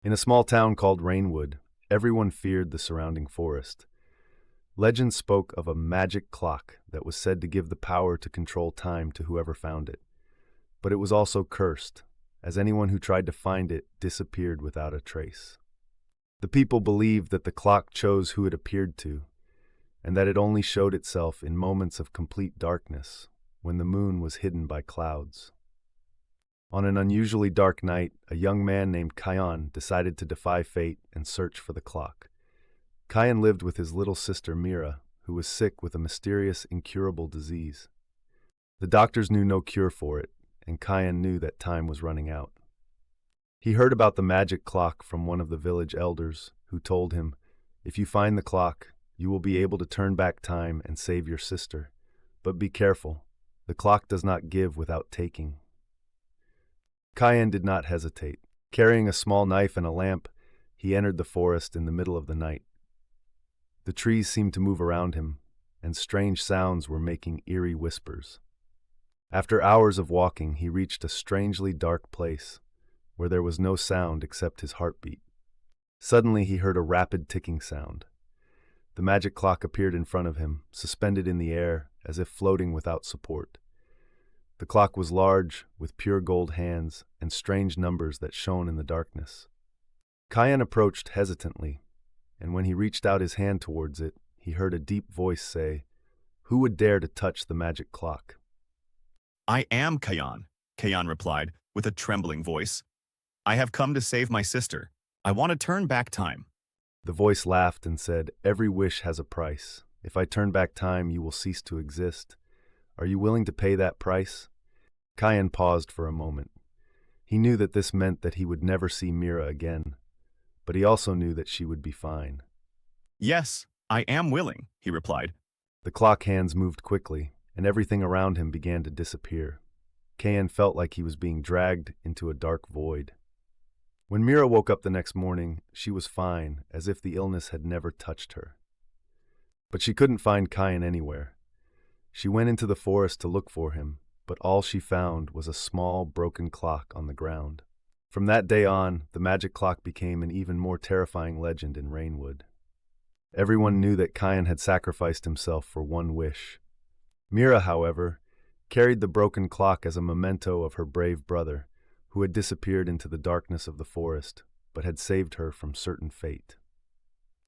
In a small town called Rainwood, everyone feared the surrounding forest. Legend spoke of a magic clock that was said to give the power to control time to whoever found it. But it was also cursed, as anyone who tried to find it disappeared without a trace. The people believed that the clock chose who it appeared to, and that it only showed itself in moments of complete darkness, when the moon was hidden by clouds. On an unusually dark night, a young man named Kion decided to defy fate and search for the clock. Kion lived with his little sister Mira, who was sick with a mysterious, incurable disease. The doctors knew no cure for it, and Kion knew that time was running out. He heard about the magic clock from one of the village elders, who told him, "If you find the clock, you will be able to turn back time and save your sister. But be careful, the clock does not give without taking." Kion did not hesitate. Carrying a small knife and a lamp, he entered the forest in the middle of the night. The trees seemed to move around him, and strange sounds were making eerie whispers. After hours of walking, he reached a strangely dark place, where there was no sound except his heartbeat. Suddenly he heard a rapid ticking sound. The magic clock appeared in front of him, suspended in the air, as if floating without support. The clock was large, with pure gold hands and strange numbers that shone in the darkness. Kion approached hesitantly, and when he reached out his hand towards it, he heard a deep voice say, "Who would dare to touch the magic clock?" "I am Kion," Kion replied, with a trembling voice. "I have come to save my sister. I want to turn back time." The voice laughed and said, "Every wish has a price. If I turn back time, you will cease to exist. Are you willing to pay that price?" Kion paused for a moment. He knew that this meant that he would never see Mira again, but he also knew that she would be fine. "Yes, I am willing," he replied. The clock hands moved quickly, and everything around him began to disappear. Kion felt like he was being dragged into a dark void. When Mira woke up the next morning, she was fine, as if the illness had never touched her. But she couldn't find Kion anywhere. She went into the forest to look for him, but all she found was a small, broken clock on the ground. From that day on, the magic clock became an even more terrifying legend in Rainwood. Everyone knew that Kion had sacrificed himself for one wish. Mira, however, carried the broken clock as a memento of her brave brother, who had disappeared into the darkness of the forest, but had saved her from certain fate.